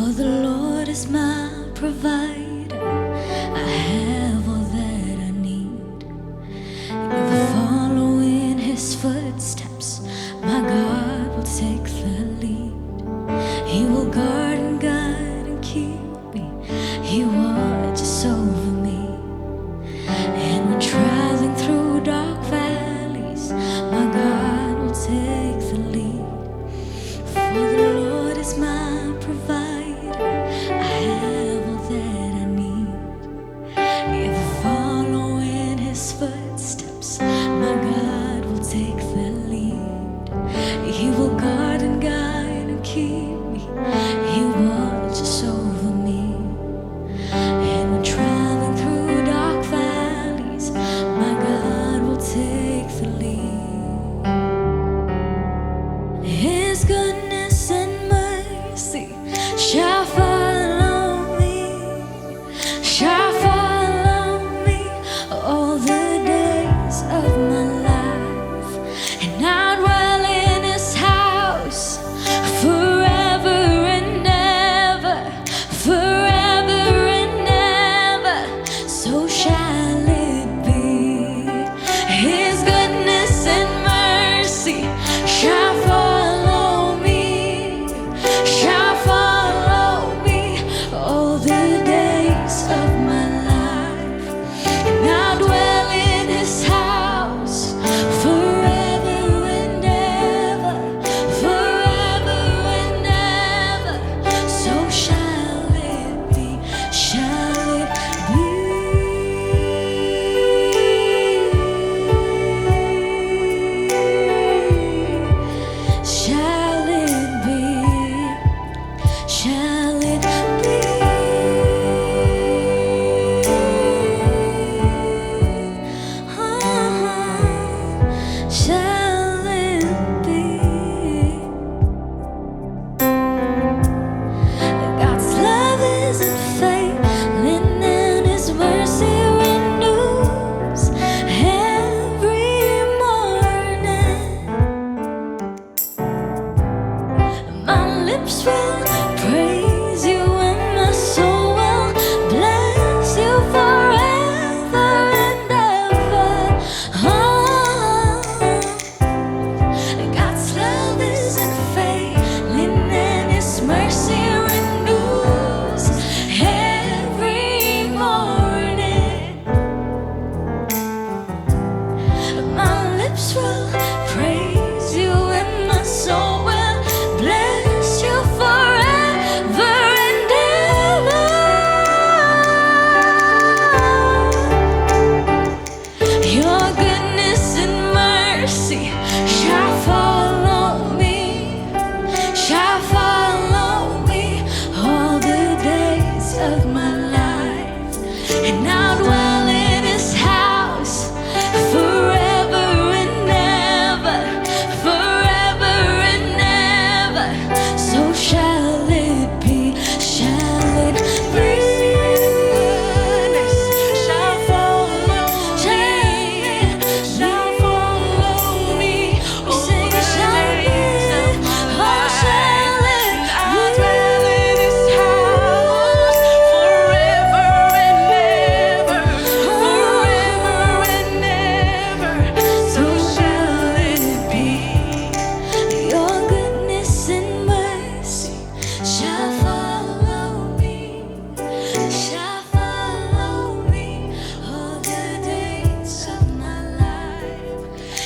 For the Lord is my provider, I have all that I need. If I follow in His footsteps, my God will take the lead. He will guard and guide and keep me. He watches over me. And when traveling through dark valleys, my God will take the lead. For the Lord is my provider, I have all that I need. If I follow in His footsteps, my God will take the lead. He will guard and guide and keep me. He watches over me. And when traveling through dark valleys, my God will take the lead. His goodness and mercy shall follow me, shall follow me all the days of my life. And I'll dwell in His house forever and ever, forever and ever. So shall it be. His goodness and mercy shall follow me, shall follow me all the days of my life. And I'll dwell in His house forever and ever, forever and ever. So shall it be, shall it be. Shall it be, shall it be? Shall it be? God's love isn't failing and His mercy renews every morning. My lips will praise You and my soul will bless You forever and ever. God's love isn't failing and His mercy renews every morning. My lips will praise You and my soul will bless You forever and ever. Your goodness and mercy shall follow me, shall follow me all the days of my life. And I'll dwell in His house forever and ever, forever and ever. So shall it be, shall it be? Shall follow me, shall follow me. We sing shall it, oh shall it be? I dwell in His house forever and ever, forever and ever. So shall it be. Your goodness and mercy shall follow me, shall follow me all the days of my life.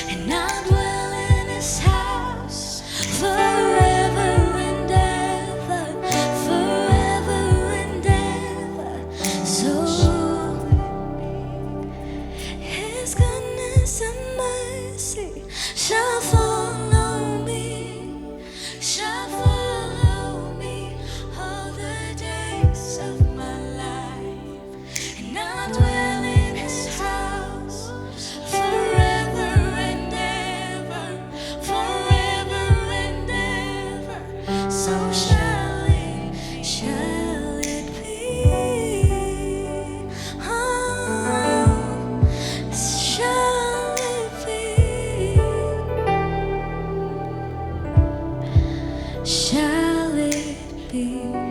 And I'll dwell in His house forever and ever, forever and ever. So His goodness and mercy shall follow me, shall follow me all the days of my life. And I'll dwell in His house forever and ever, forever and ever. So shall it be? Shall it be? Shall it be?